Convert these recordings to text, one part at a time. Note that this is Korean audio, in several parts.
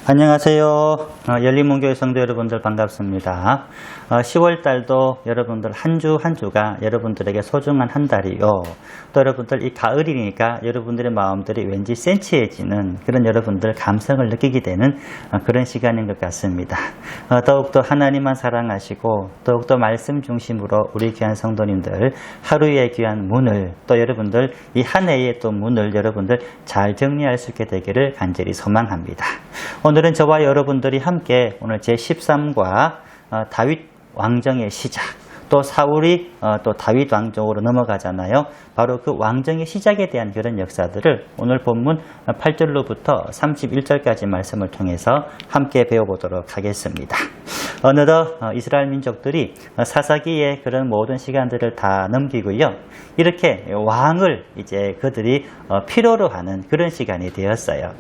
안녕하세요. 열린문교회 성도 여러분들 반갑습니다. 10월달도 여러분들 한 주 한 주가 여러분들에게 소중한 한 달이요. 또 여러분들 이 가을이니까 여러분들의 마음들이 왠지 센치해지는 그런 여러분들 감성을 느끼게 되는 그런 시간인 것 같습니다. 더욱더 하나님만 사랑하시고 더욱더 말씀 중심으로 우리 귀한 성도님들 하루의 귀한 문을 또 여러분들 이 한 해의 또 문을 여러분들 잘 정리할 수 있게 되기를 간절히 소망합니다. 오늘은 저와 여러분들이 함께 오늘 제13과 다윗 왕정의 시작, 또 사울이 또 다윗 왕정으로 넘어가잖아요. 바로 그 왕정의 시작에 대한 그런 역사들을 오늘 본문 8절로부터 31절까지 말씀을 통해서 함께 배워보도록 하겠습니다. 어느덧 이스라엘 민족들이 사사기의 그런 모든 시간들을 다 넘기고요. 이렇게 왕을 이제 그들이 필요로 하는 그런 시간이 되었어요.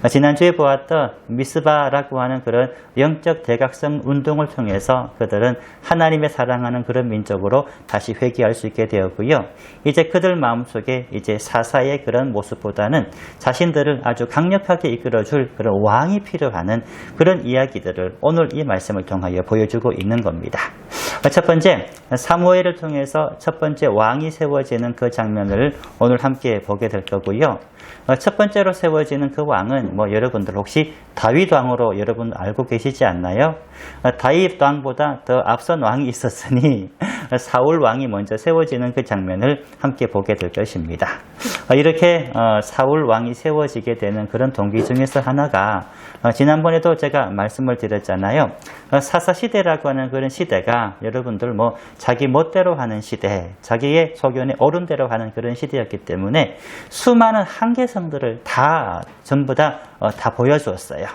지난주에 보았던 미스바라고 하는 그런 영적 대각성 운동을 통해서 그들은 하나님의 사랑하는 그런 민족으로 다시 회귀할 수 있게 되었고요. 이제 그들 마음속에 이제 사사의 그런 모습보다는 자신들을 아주 강력하게 이끌어줄 그런 왕이 필요하는 그런 이야기들을 오늘 이 말씀을 통하여 보여주고 있는 겁니다. 첫 번째, 사무엘을 통해서 첫 번째 왕이 세워지는 그 장면을 오늘 함께 보게 될 거고요. 첫 번째로 세워지는 그 왕은 여러분들 혹시 다윗 왕으로 여러분 알고 계시지 않나요? 다윗 왕보다 더 앞선 왕이 있었으니 사울 왕이 먼저 세워지는 그 장면을 함께 보게 될 것입니다. 이렇게 사울 왕이 세워지게 되는 그런 동기 중에서 하나가 지난번에도 제가 말씀을 드렸잖아요. 사사시대라고 하는 그런 시대가 여러분들 자기 멋대로 하는 시대, 자기의 소견에 옳은 대로 하는 그런 시대였기 때문에 수많은 한계성들을 전부 다 보여주었어요.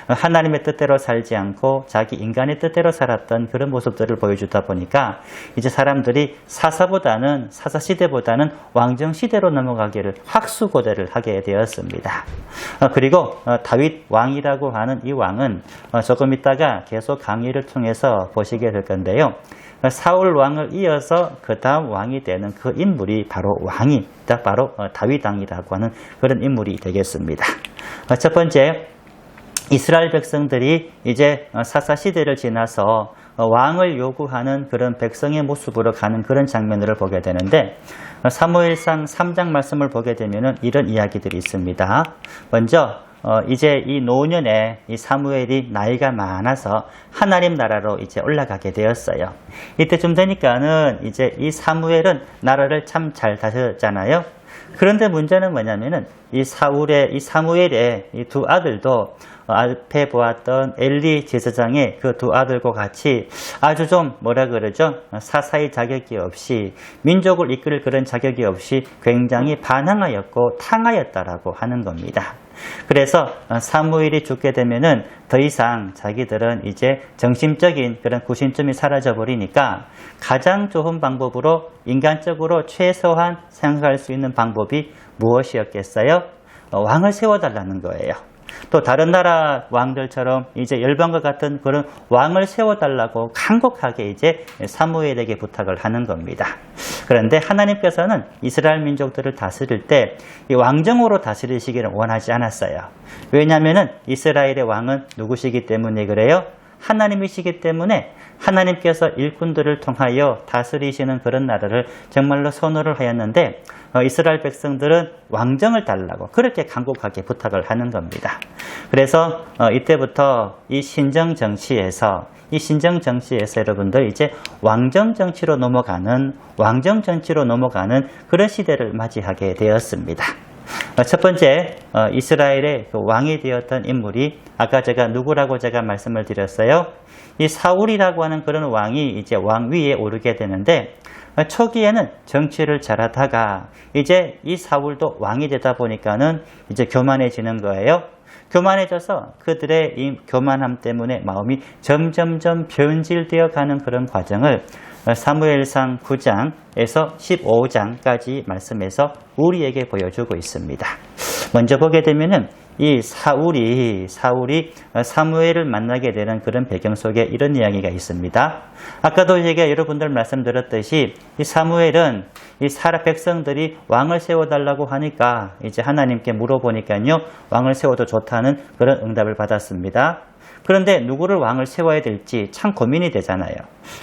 하나님의 뜻대로 살지 않고 자기 인간의 뜻대로 살았던 그런 모습들을 보여주다 보니까 이제 사람들이 사사시대보다는 왕정시대로 넘어가기를 학수고대를 하게 되었습니다. 그리고 다윗 왕이라고 하는 이 왕은 조금 있다가 계속 강의를 통해서 보시게 될 건데요. 사울 왕을 이어서 그 다음 왕이 되는 그 인물이 바로 다윗 왕이라고 하는 그런 인물이 되겠습니다. 첫 번째, 이스라엘 백성들이 이제 사사시대를 지나서 왕을 요구하는 그런 백성의 모습으로 가는 그런 장면을 보게 되는데 사무엘상 3장 말씀을 보게 되면 이런 이야기들이 있습니다. 먼저 이제 이 노년에 이 사무엘이 나이가 많아서 하나님 나라로 이제 올라가게 되었어요. 이때쯤 되니까는 이제 이 사무엘은 나라를 참 잘 다스렸잖아요. 그런데 문제는 뭐냐면은 이 사무엘의 이 두 아들도 앞에 보았던 엘리 제사장의 그 두 아들과 같이 아주 좀 사사의 자격이 없이 민족을 이끌 그런 자격이 없이 굉장히 반항하였고 탕하였다라고 하는 겁니다. 그래서 사무엘이 죽게 되면은 더 이상 자기들은 이제 정신적인 그런 구심점이 사라져 버리니까 가장 좋은 방법으로 인간적으로 최소한 생각할 수 있는 방법이 무엇이었겠어요? 왕을 세워달라는 거예요. 또 다른 나라 왕들처럼 이제 열방과 같은 그런 왕을 세워달라고 간곡하게 이제 사무엘에게 부탁을 하는 겁니다. 그런데 하나님께서는 이스라엘 민족들을 다스릴 때 이 왕정으로 다스리시기를 원하지 않았어요. 왜냐하면 이스라엘의 왕은 누구시기 때문에 그래요? 하나님이시기 때문에 하나님께서 일꾼들을 통하여 다스리시는 그런 나라를 정말로 선호를 하였는데 이스라엘 백성들은 왕정을 달라고 그렇게 간곡하게 부탁을 하는 겁니다. 그래서 이때부터 이 신정 정치에서 여러분들 이제 왕정 정치로 넘어가는 그런 시대를 맞이하게 되었습니다. 첫 번째, 이스라엘의 그 왕이 되었던 인물이 아까 제가 누구라고 제가 말씀을 드렸어요. 이 사울이라고 하는 그런 왕이 이제 왕 위에 오르게 되는데 초기에는 정치를 잘하다가 이제 이 사울도 왕이 되다 보니까는 이제 교만해지는 거예요. 교만해져서 그들의 이 교만함 때문에 마음이 점점점 변질되어 가는 그런 과정을 사무엘상 9장에서 15장까지 말씀에서 우리에게 보여주고 있습니다. 먼저 보게 되면은 이 사울이 사무엘을 만나게 되는 그런 배경 속에 이런 이야기가 있습니다. 아까도 제가 여러분들 말씀드렸듯이 이 사무엘은 이 백성들이 왕을 세워달라고 하니까 이제 하나님께 물어보니까요, 왕을 세워도 좋다는 그런 응답을 받았습니다. 그런데 누구를 왕을 세워야 될지 참 고민이 되잖아요.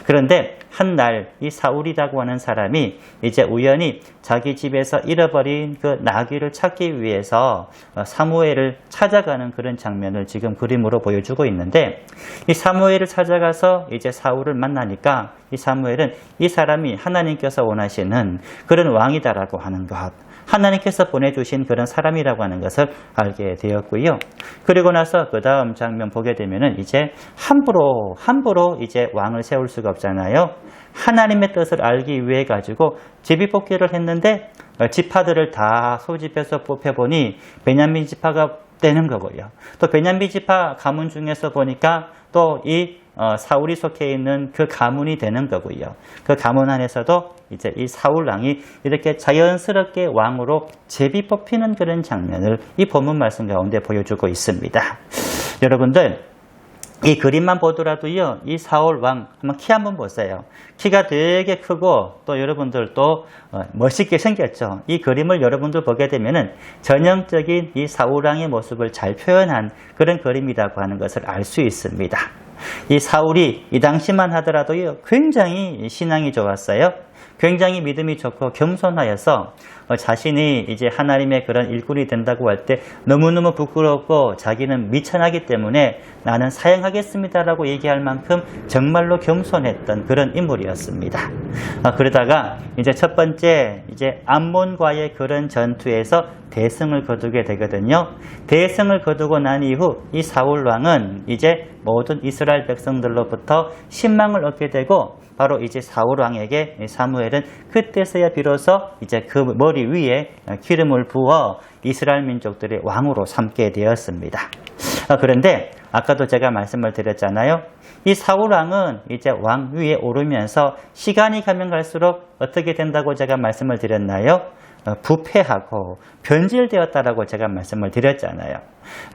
그런데 한 날 이 사울이라고 하는 사람이 이제 우연히 자기 집에서 잃어버린 그 나귀를 찾기 위해서 사무엘을 찾아가는 그런 장면을 지금 그림으로 보여주고 있는데, 이 사무엘을 찾아가서 이제 사울을 만나니까 이 사무엘은 이 사람이 하나님께서 원하시는 그런 왕이다라고 하는 것, 하나님께서 보내주신 그런 사람이라고 하는 것을 알게 되었고요. 그리고 나서 그 다음 장면 보게 되면은 이제 함부로 이제 왕을 세울 수가 없잖아요. 하나님의 뜻을 알기 위해 가지고 제비뽑기를 했는데 지파들을 다 소집해서 뽑혀보니 베냐민 지파가 되는 거고요. 또 베냐민 지파 가문 중에서 보니까 또 이 사울이 속해 있는 그 가문이 되는 거고요. 그 가문 안에서도 이제 이 사울 왕이 이렇게 자연스럽게 왕으로 제비 뽑히는 그런 장면을 이 본문 말씀 가운데 보여주고 있습니다. 여러분들, 이 그림만 보더라도요, 이 사울 왕 한번 키 한번 보세요. 키가 되게 크고 또 여러분들 또 멋있게 생겼죠. 이 그림을 여러분들 보게 되면은 전형적인 이 사울 왕의 모습을 잘 표현한 그런 그림이라고 하는 것을 알 수 있습니다. 이 사울이 이 당시만 하더라도요, 굉장히 신앙이 좋았어요. 굉장히 믿음이 좋고 겸손하여서 자신이 이제 하나님의 그런 일꾼이 된다고 할 때 너무너무 부끄럽고 자기는 미천하기 때문에 나는 사양하겠습니다라고 얘기할 만큼 정말로 겸손했던 그런 인물이었습니다. 그러다가 이제 첫 번째 이제 암몬과의 그런 전투에서 대승을 거두게 되거든요. 대승을 거두고 난 이후 이 사울 왕은 이제 모든 이스라엘 백성들로부터 신망을 얻게 되고, 바로 이제 사울 왕에게 사무엘은 그때서야 비로소 이제 그 머리 위에 기름을 부어 이스라엘 민족들의 왕으로 삼게 되었습니다. 그런데 아까도 제가 말씀을 드렸잖아요. 이 사울 왕은 이제 왕 위에 오르면서 시간이 가면 갈수록 어떻게 된다고 제가 말씀을 드렸나요? 부패하고 변질되었다라고 제가 말씀을 드렸잖아요.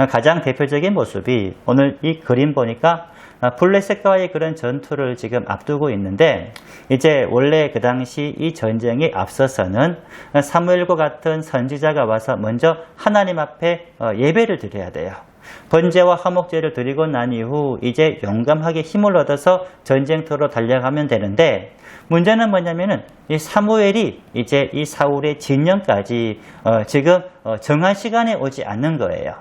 가장 대표적인 모습이 오늘 이 그림 보니까 블레셋과의 그런 전투를 지금 앞두고 있는데, 이제 원래 그 당시 이 전쟁에 앞서서는 사무엘과 같은 선지자가 와서 먼저 하나님 앞에 예배를 드려야 돼요. 번제와 화목제를 드리고 난 이후 이제 용감하게 힘을 얻어서 전쟁터로 달려가면 되는데, 문제는 뭐냐면은 이 사무엘이 이제 이 사울의 진영까지 지금 정한 시간에 오지 않는 거예요.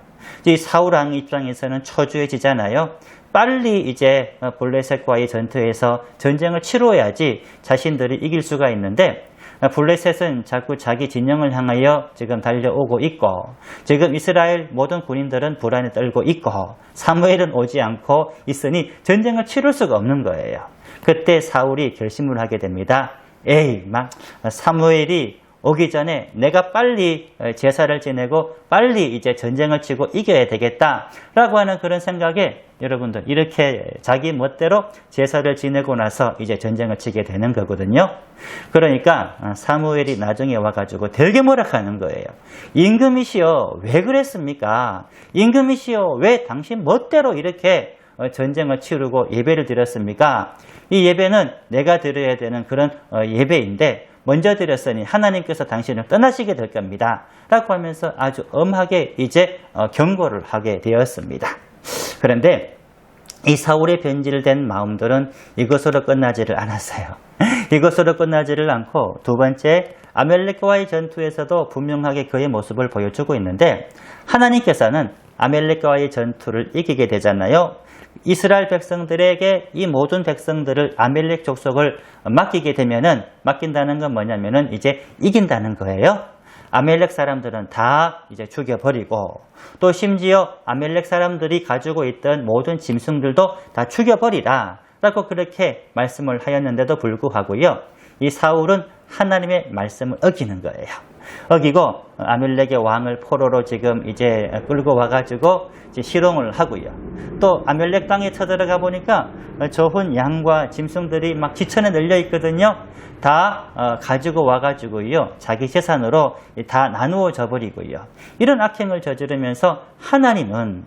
이 사울 왕 입장에서는 초조해지잖아요. 빨리 이제 블레셋과의 전투에서 전쟁을 치러야지 자신들이 이길 수가 있는데, 블레셋은 자꾸 자기 진영을 향하여 지금 달려오고 있고, 지금 이스라엘 모든 군인들은 불안에 떨고 있고, 사무엘은 오지 않고 있으니 전쟁을 치를 수가 없는 거예요. 그때 사울이 결심을 하게 됩니다. 사무엘이 오기 전에 내가 빨리 제사를 지내고 빨리 이제 전쟁을 치고 이겨야 되겠다라고 하는 그런 생각에 여러분들 이렇게 자기 멋대로 제사를 지내고 나서 이제 전쟁을 치게 되는 거거든요. 그러니까 사무엘이 나중에 와가지고 되게 뭐라 하는 거예요. 임금이시여, 왜 그랬습니까? 임금이시여, 왜 당신 멋대로 이렇게 전쟁을 치르고 예배를 드렸습니까? 이 예배는 내가 드려야 되는 그런 예배인데 먼저 드렸으니 하나님께서 당신을 떠나시게 될 겁니다. 라고 하면서 아주 엄하게 이제 경고를 하게 되었습니다. 그런데 이 사울의 변질된 마음들은 이것으로 끝나지를 않았어요. 이것으로 끝나지를 않고 두 번째 아멜렉과의 전투에서도 분명하게 그의 모습을 보여주고 있는데, 하나님께서는 아멜렉과의 전투를 이기게 되잖아요. 이스라엘 백성들에게 이 모든 백성들을 아멜렉 족속을 맡긴다는 건 뭐냐면은 이제 이긴다는 거예요. 아멜렉 사람들은 다 이제 죽여버리고, 또 심지어 아멜렉 사람들이 가지고 있던 모든 짐승들도 다 죽여버리라 라고 그렇게 말씀을 하였는데도 불구하고요, 이 사울은 하나님의 말씀을 어기는 거예요. 어기고 아멜렉의 왕을 포로로 지금 이제 끌고 와가지고 이제 실용을 하고요. 또 아멜렉 땅에 쳐들어가 보니까 좋은 양과 짐승들이 막 지천에 널려 있거든요. 다 가지고 와가지고요. 자기 재산으로 다 나누어 줘버리고요. 이런 악행을 저지르면서 하나님은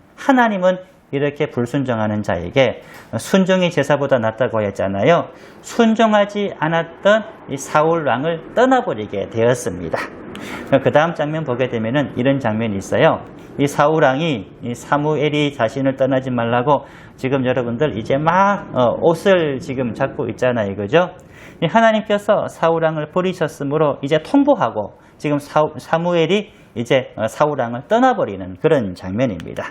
이렇게 불순종하는 자에게 순종이 제사보다 낫다고 했잖아요. 순종하지 않았던 이 사울 왕을 떠나버리게 되었습니다. 그 다음 장면 보게 되면은 이런 장면이 있어요. 이 사울 왕이 이 사무엘이 자신을 떠나지 말라고 지금 여러분들 이제 막 옷을 지금 잡고 있잖아요. 그죠? 하나님께서 사울 왕을 버리셨으므로 이제 통보하고 지금 사무엘이 이제 사울 왕을 떠나버리는 그런 장면입니다.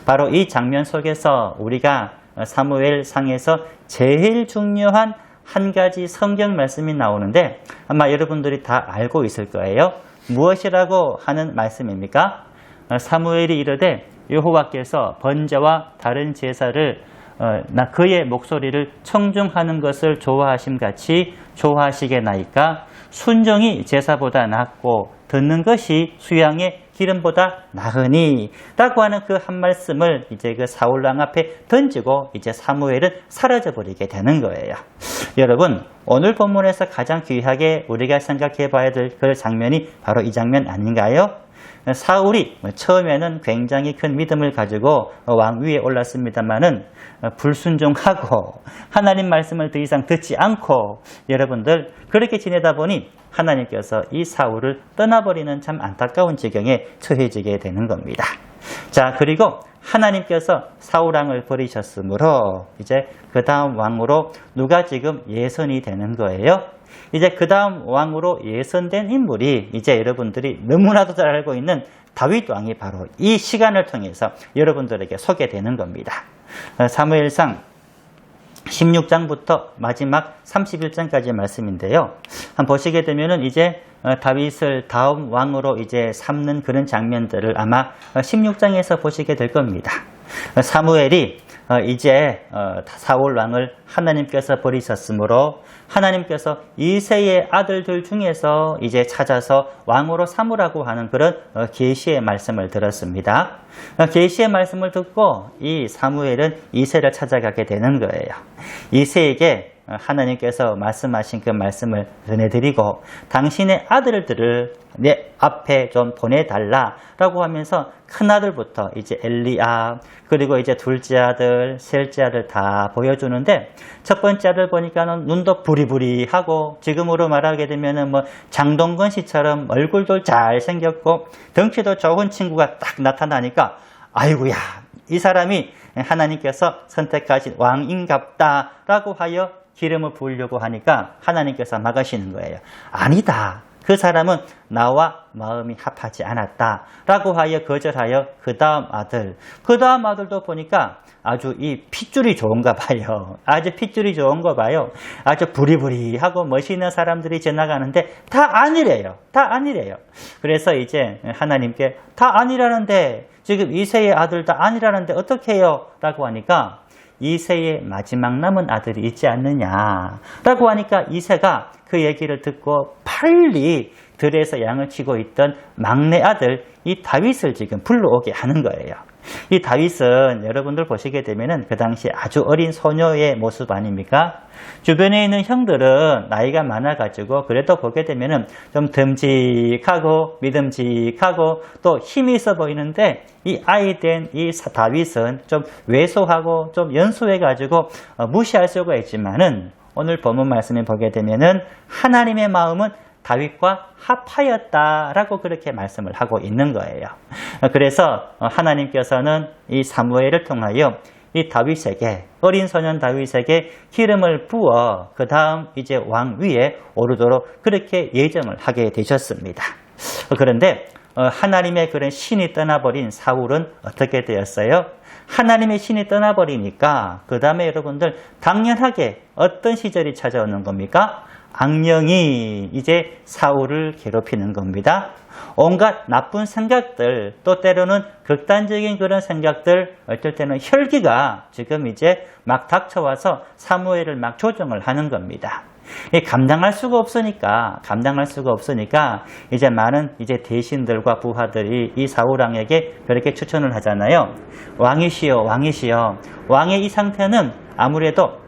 바로 이 장면 속에서 우리가 사무엘 상에서 제일 중요한 한 가지 성경 말씀이 나오는데 아마 여러분들이 다 알고 있을 거예요. 무엇이라고 하는 말씀입니까? 사무엘이 이르되 여호와께서 번제와 다른 제사를 그의 목소리를 청중하는 것을 좋아하심같이 좋아하시게나이까 순종이 제사보다 낫고 듣는 것이 수양의 기름보다 나으니 라고 하는 그 한 말씀을 이제 그 사울왕 앞에 던지고 이제 사무엘은 사라져 버리게 되는 거예요. 여러분, 오늘 본문에서 가장 귀하게 우리가 생각해 봐야 될 그 장면이 바로 이 장면 아닌가요? 사울이 처음에는 굉장히 큰 믿음을 가지고 왕 위에 올랐습니다만은 불순종하고 하나님 말씀을 더 이상 듣지 않고 여러분들 그렇게 지내다 보니 하나님께서 이 사울을 떠나버리는 참 안타까운 지경에 처해지게 되는 겁니다. 자, 그리고 하나님께서 사울 왕을 버리셨으므로 이제 그 다음 왕으로 누가 지금 예선이 되는 거예요? 이제 그 다음 왕으로 예선된 인물이 이제 여러분들이 너무나도 잘 알고 있는 다윗 왕이 바로 이 시간을 통해서 여러분들에게 소개되는 겁니다. 사무엘상 16장부터 마지막 31장까지 말씀인데요. 한번 보시게 되면은 이제 다윗을 다음 왕으로 이제 삼는 그런 장면들을 아마 16장에서 보시게 될 겁니다. 사무엘이 이제 사울 왕을 하나님께서 버리셨으므로 하나님께서 이새의 아들들 중에서 이제 찾아서 왕으로 삼으라고 하는 그런 계시의 말씀을 들었습니다. 계시의 말씀을 듣고 이 사무엘은 이새를 찾아가게 되는 거예요. 이새에게 하나님께서 말씀하신 그 말씀을 전해드리고 당신의 아들들을 내 앞에 좀 보내달라라고 하면서 큰 아들부터 이제 엘리압 그리고 이제 둘째 아들, 셋째 아들 다 보여주는데 첫 번째 아들 보니까는 눈도 부리부리하고 지금으로 말하게 되면은 뭐 장동건 씨처럼 얼굴도 잘 생겼고 덩치도 좋은 친구가 딱 나타나니까 아이고야 이 사람이 하나님께서 선택하신 왕인갑다라고 하여 기름을 부으려고 하니까 하나님께서 막으시는 거예요. 아니다. 그 사람은 나와 마음이 합하지 않았다. 라고 하여 거절하여 그 다음 아들도 보니까 아주 이 핏줄이 좋은가 봐요. 아주 핏줄이 좋은가 봐요. 아주 부리부리하고 멋있는 사람들이 지나가는데 다 아니래요. 그래서 이제 하나님께 다 아니라는데 지금 이새의 아들 다 아니라는데 어떻게 해요? 라고 하니까 이새의 마지막 남은 아들이 있지 않느냐 라고 하니까 이새가 그 얘기를 듣고 빨리 들에서 양을 치고 있던 막내 아들 이 다윗을 지금 불러오게 하는 거예요. 이 다윗은 여러분들 보시게 되면은 그 당시 아주 어린 소녀의 모습 아닙니까? 주변에 있는 형들은 나이가 많아가지고 그래도 보게 되면은 좀 듬직하고 믿음직하고 또 힘이 있어 보이는데 이 아이 된 이 다윗은 좀 왜소하고 좀 연소해가지고 무시할 수가 있지만은 오늘 본문 말씀을 보게 되면은 하나님의 마음은 다윗과 합하였다라고 그렇게 말씀을 하고 있는 거예요. 그래서 하나님께서는 이 사무엘을 통하여 이 다윗에게 어린 소년 다윗에게 기름을 부어 그 다음 이제 왕 위에 오르도록 그렇게 예정을 하게 되셨습니다. 그런데 하나님의 그런 신이 떠나버린 사울은 어떻게 되었어요? 하나님의 신이 떠나버리니까 그 다음에 여러분들 당연하게 어떤 시절이 찾아오는 겁니까? 악령이 이제 사울을 괴롭히는 겁니다. 온갖 나쁜 생각들, 또 때로는 극단적인 그런 생각들, 어떨 때는 혈기가 지금 이제 막 닥쳐와서 사무엘을 막 조정을 하는 겁니다. 이 감당할 수가 없으니까 이제 많은 이제 대신들과 부하들이 이 사울왕에게 그렇게 추천을 하잖아요. 왕이시여. 왕의 이 상태는 아무래도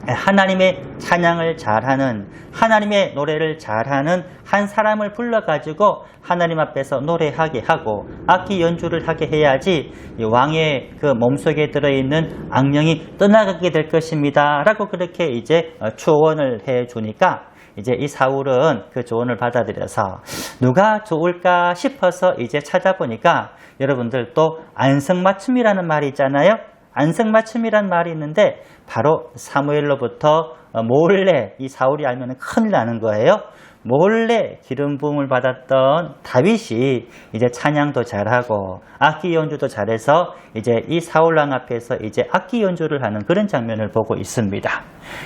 하나님의 찬양을 잘하는, 하나님의 노래를 잘하는 한 사람을 불러가지고 하나님 앞에서 노래하게 하고 악기 연주를 하게 해야지 이 왕의 그 몸속에 들어있는 악령이 떠나가게 될 것입니다 라고 그렇게 이제 조언을 해주니까 이제 이 사울은 그 조언을 받아들여서 누가 좋을까 싶어서 이제 찾아보니까 여러분들 또 안성맞춤이라는 말이 있잖아요. 안성맞춤이란 말이 있는데 바로 사무엘로부터 몰래 이 사울이 알면 큰일 나는 거예요. 몰래 기름 부음을 받았던 다윗이 이제 찬양도 잘하고 악기 연주도 잘해서 이제 이 사울왕 앞에서 이제 악기 연주를 하는 그런 장면을 보고 있습니다.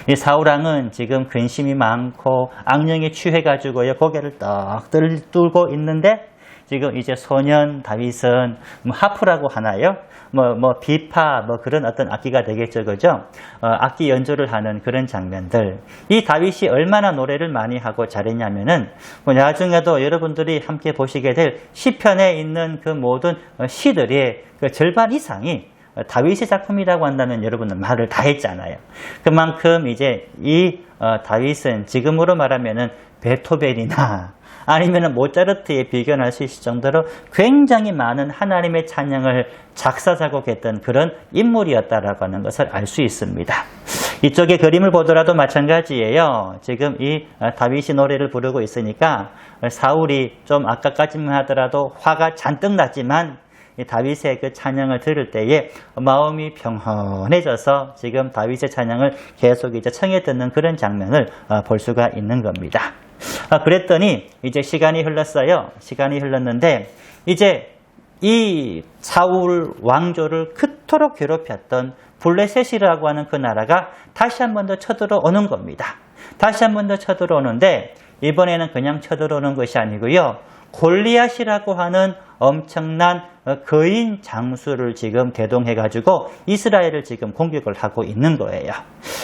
이 사울왕은 지금 근심이 많고 악령에 취해가지고요 고개를 떡 들고 있는데 지금 이제 소년 다윗은 하프라고 하나요? 비파 그런 어떤 악기가 되겠죠, 그죠? 악기 연주를 하는 그런 장면들. 이 다윗이 얼마나 노래를 많이 하고 잘했냐면은 나중에도 여러분들이 함께 보시게 될 시편에 있는 그 모든 시들의 그 절반 이상이 다윗의 작품이라고 한다면 여러분은 말을 다 했잖아요. 그만큼 이제 이 다윗은 지금으로 말하면은 베토벤이나 아니면 모차르트에 비견할 수 있을 정도로 굉장히 많은 하나님의 찬양을 작사 작곡했던 그런 인물이었다라고 하는 것을 알 수 있습니다. 이쪽에 그림을 보더라도 마찬가지예요. 지금 이 다윗이 노래를 부르고 있으니까 사울이 좀 아까까지만 하더라도 화가 잔뜩 났지만 다윗의 그 찬양을 들을 때에 마음이 평온해져서 지금 다윗의 찬양을 계속 이제 청해 듣는 그런 장면을 볼 수가 있는 겁니다. 그랬더니 이제 시간이 흘렀어요. 시간이 흘렀는데 이제 이 사울 왕조를 그토록 괴롭혔던 블레셋이라고 하는 그 나라가 다시 한 번 더 쳐들어오는 겁니다. 다시 한 번 더 쳐들어오는데 이번에는 그냥 쳐들어오는 것이 아니고요. 골리앗이라고 하는 엄청난 거인 장수를 지금 대동해가지고 이스라엘을 지금 공격을 하고 있는 거예요.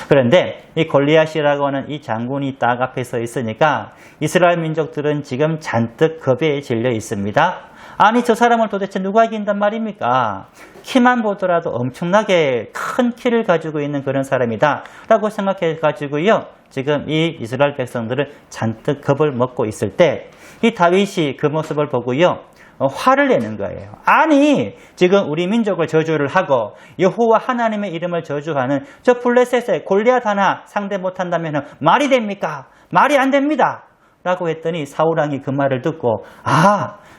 그런데 이 골리앗이라고 하는 이 장군이 딱 앞에 서 있으니까 이스라엘 민족들은 지금 잔뜩 겁에 질려 있습니다. 아니 저 사람을 도대체 누가 이긴단 말입니까? 키만 보더라도 엄청나게 큰 키를 가지고 있는 그런 사람이다 라고 생각해가지고요. 지금 이 이스라엘 백성들은 잔뜩 겁을 먹고 있을 때 이 다윗이 그 모습을 보고요. 화를 내는 거예요. 아니 지금 우리 민족을 저주를 하고 여호와 하나님의 이름을 저주하는 저 블레셋의 골리앗 하나 상대 못한다면 말이 됩니까? 말이 안 됩니다. 라고 했더니 사울왕이 그 말을 듣고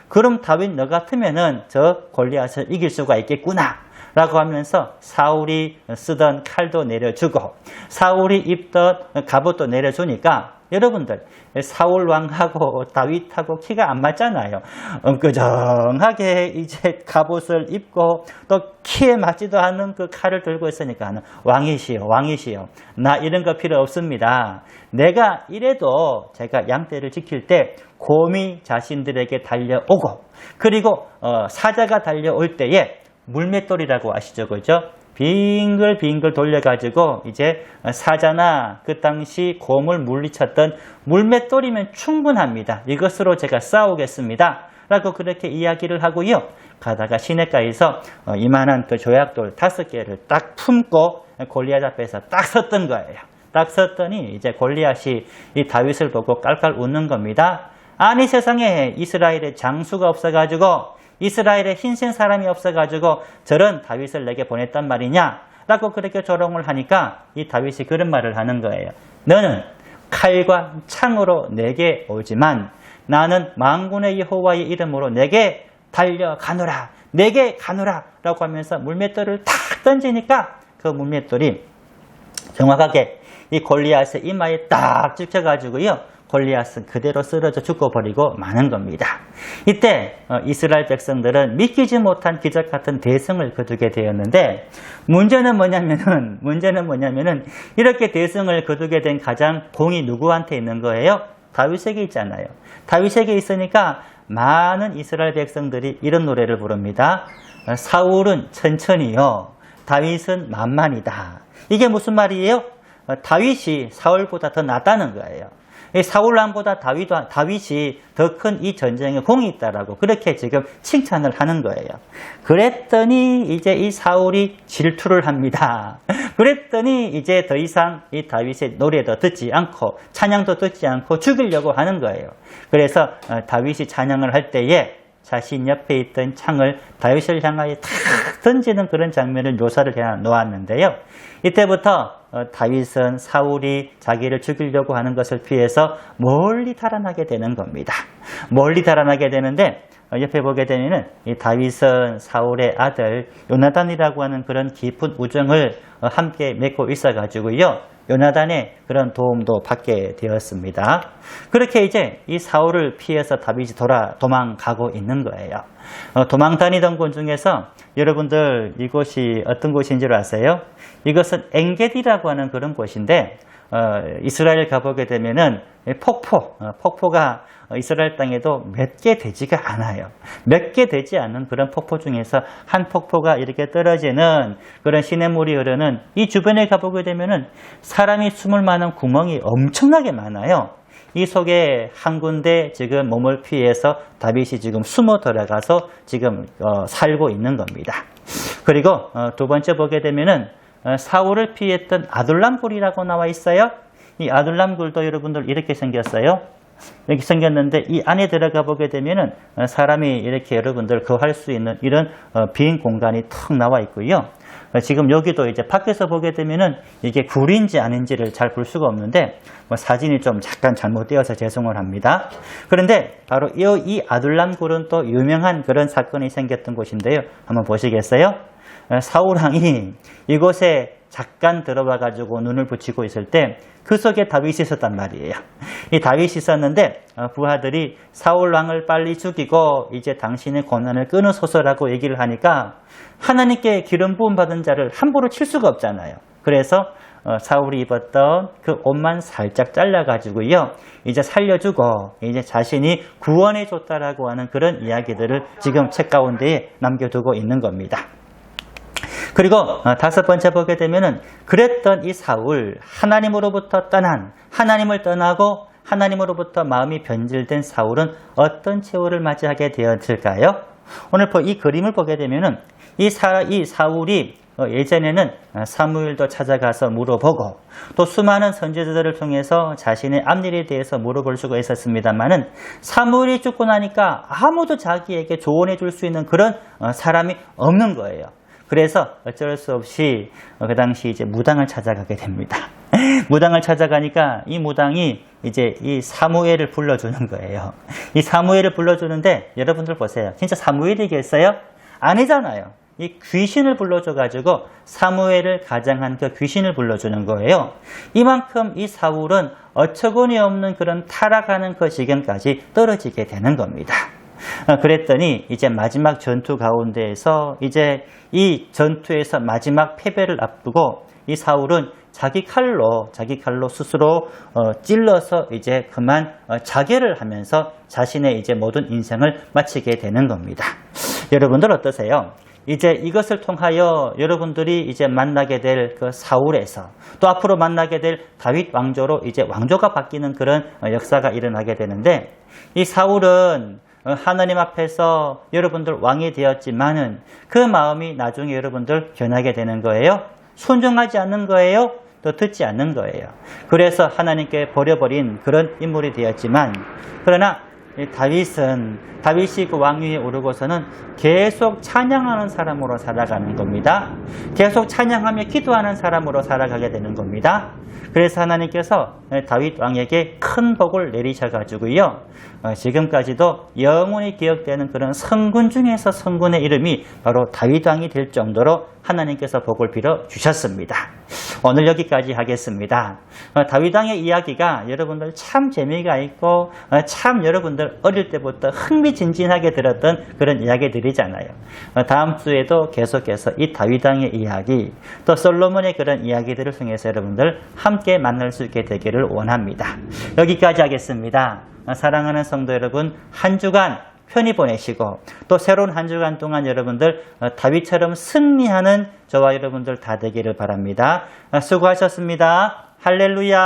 그럼 다윗 너 같으면은 저 골리앗을 이길 수가 있겠구나 라고 하면서 사울이 쓰던 칼도 내려주고 사울이 입던 갑옷도 내려주니까 여러분들 사울왕하고 다윗하고 키가 안 맞잖아요. 엉끄정하게 이제 갑옷을 입고 또 키에 맞지도 않는 그 칼을 들고 있으니까 왕이시여 나 이런 거 필요 없습니다. 내가 이래도 제가 양떼를 지킬 때 곰이 자신들에게 달려오고 그리고 사자가 달려올 때에 물맷돌이라고 아시죠, 그죠? 빙글빙글 돌려가지고 이제 사자나 그 당시 곰을 물리쳤던 물맷돌이면 충분합니다. 이것으로 제가 싸우겠습니다. 라고 그렇게 이야기를 하고요. 가다가 시냇가에서 이만한 그 조약돌 5개를 딱 품고 골리앗 앞에서 딱 섰던 거예요. 딱 섰더니 이제 골리앗이 이 다윗을 보고 깔깔 웃는 겁니다. 아니 세상에 이스라엘에 장수가 없어가지고 이스라엘에 흰센 사람이 없어가지고 저런 다윗을 내게 보냈단 말이냐 라고 그렇게 조롱을 하니까 이 다윗이 그런 말을 하는 거예요. 너는 칼과 창으로 내게 오지만 나는 만군의 여호와의 이름으로 내게 달려가노라 내게 가노라 라고 하면서 물맷돌을 탁 던지니까 그 물맷돌이 정확하게 이 골리앗의 이마에 딱 찍혀가지고요. 골리앗은 그대로 쓰러져 죽어버리고 마는 겁니다. 이때 이스라엘 백성들은 믿기지 못한 기적 같은 대승을 거두게 되었는데 문제는 뭐냐면은 이렇게 대승을 거두게 된 가장 공이 누구한테 있는 거예요? 다윗에게 있잖아요. 다윗에게 있으니까 많은 이스라엘 백성들이 이런 노래를 부릅니다. 사울은 천천히요. 다윗은 만만이다. 이게 무슨 말이에요? 다윗이 사울보다 더 낫다는 거예요. 사울 왕보다 다윗이 더 큰 이 전쟁에 공이 있다라고 그렇게 지금 칭찬을 하는 거예요. 그랬더니 이제 이 사울이 질투를 합니다. 그랬더니 이제 더 이상 이 다윗의 노래도 듣지 않고 찬양도 듣지 않고 죽이려고 하는 거예요. 그래서 다윗이 찬양을 할 때에 자신 옆에 있던 창을 다윗을 향하여 탁 던지는 그런 장면을 묘사를 해 놓았는데요. 이때부터 다윗은 사울이 자기를 죽이려고 하는 것을 피해서 멀리 달아나게 되는 겁니다. 멀리 달아나게 되는데 옆에 보게 되면은 이 다윗은 사울의 아들 요나단이라고 하는 그런 깊은 우정을 함께 맺고 있어가지고요. 요나단의 그런 도움도 받게 되었습니다. 그렇게 이제 이 사울을 피해서 다윗이 도망가고 있는 거예요. 도망 다니던 곳 중에서 여러분들 이곳이 어떤 곳인 줄 아세요? 이것은 엥게디라고 하는 그런 곳인데 이스라엘 가보게 되면은 폭포가 이스라엘 땅에도 몇 개 되지가 않아요. 몇 개 되지 않는 그런 폭포 중에서 한 폭포가 이렇게 떨어지는 그런 시냇물이 흐르는 이 주변에 가보게 되면은 사람이 숨을 만한 구멍이 엄청나게 많아요. 이 속에 한 군데 지금 몸을 피해서 다윗이 지금 숨어 들어가서 지금 살고 있는 겁니다. 그리고 두 번째 보게 되면은 사울을 피했던 아둘람 굴이라고 나와 있어요. 이 아둘람 굴도 여러분들 이렇게 생겼어요. 이렇게 생겼는데 이 안에 들어가 보게 되면은 사람이 이렇게 여러분들 거할 수 있는 이런 빈 공간이 턱 나와 있고요. 지금 여기도 이제 밖에서 보게 되면은 이게 굴인지 아닌지를 잘 볼 수가 없는데 사진이 좀 잠깐 잘못되어서 죄송을 합니다. 그런데 바로 이 아둘람 굴은 또 유명한 그런 사건이 생겼던 곳인데요. 한번 보시겠어요? 사울 왕이 이곳에 잠깐 들어와 가지고 눈을 붙이고 있을 때 그 속에 다윗이 있었단 말이에요. 이 다윗이 있었는데 부하들이 사울 왕을 빨리 죽이고 이제 당신의 고난을 끊으소서라고 얘기를 하니까 하나님께 기름 부음 받은 자를 함부로 칠 수가 없잖아요. 그래서 사울이 입었던 그 옷만 살짝 잘라가지고요. 이제 살려주고 이제 자신이 구원해 줬다라고 하는 그런 이야기들을 지금 책 가운데에 남겨두고 있는 겁니다. 그리고 다섯 번째 보게 되면은 그랬던 이 사울, 하나님으로부터 하나님을 떠나고 하나님으로부터 마음이 변질된 사울은 어떤 최후를 맞이하게 되었을까요? 오늘 이 그림을 보게 되면은 이 사울이 예전에는 사무엘도 찾아가서 물어보고 또 수많은 선지자들을 통해서 자신의 앞일에 대해서 물어볼 수가 있었습니다만은 사무엘이 죽고 나니까 아무도 자기에게 조언해 줄 수 있는 그런 사람이 없는 거예요. 그래서 어쩔 수 없이 그 당시 이제 무당을 찾아가게 됩니다. 무당을 찾아가니까 이 무당이 이제 이 사무엘을 불러주는 거예요. 이 사무엘을 불러주는데 여러분들 보세요. 진짜 사무엘이겠어요? 아니잖아요. 이 귀신을 불러줘가지고 사무엘을 가장한 그 귀신을 불러주는 거예요. 이만큼 이 사울은 어처구니 없는 그런 타락하는 그 지경까지 떨어지게 되는 겁니다. 그랬더니 이제 마지막 전투 가운데에서 이제 이 전투에서 마지막 패배를 앞두고 이 사울은 자기 칼로 스스로 찔러서 이제 그만 자결을 하면서 자신의 이제 모든 인생을 마치게 되는 겁니다. 여러분들 어떠세요? 이제 이것을 통하여 여러분들이 이제 만나게 될 그 사울에서 또 앞으로 만나게 될 다윗 왕조로 이제 왕조가 바뀌는 그런 역사가 일어나게 되는데 이 사울은 하나님 앞에서 여러분들 왕이 되었지만은 그 마음이 나중에 여러분들 변하게 되는 거예요. 순종하지 않는 거예요. 또 듣지 않는 거예요. 그래서 하나님께 버려버린 그런 인물이 되었지만 그러나 다윗이 그 왕위에 오르고서는 계속 찬양하는 사람으로 살아가는 겁니다. 계속 찬양하며 기도하는 사람으로 살아가게 되는 겁니다. 그래서 하나님께서 다윗 왕에게 큰 복을 내리셔가지고요. 지금까지도 영원히 기억되는 그런 성군 중에서 성군의 이름이 바로 다윗 왕이 될 정도로 하나님께서 복을 빌어 주셨습니다. 오늘 여기까지 하겠습니다. 다윗 왕의 이야기가 여러분들 참 재미가 있고 참 여러분들 어릴 때부터 흥미진진하게 들었던 그런 이야기들이잖아요. 다음 주에도 계속해서 이 다윗 왕의 이야기 또 솔로몬의 그런 이야기들을 통해서 여러분들 함께 만날 수 있게 되기를 원합니다. 여기까지 하겠습니다. 사랑하는 성도 여러분, 한 주간 편히 보내시고 또 새로운 한 주간 동안 여러분들 다윗처럼 승리하는 저와 여러분들 다 되기를 바랍니다. 수고하셨습니다. 할렐루야.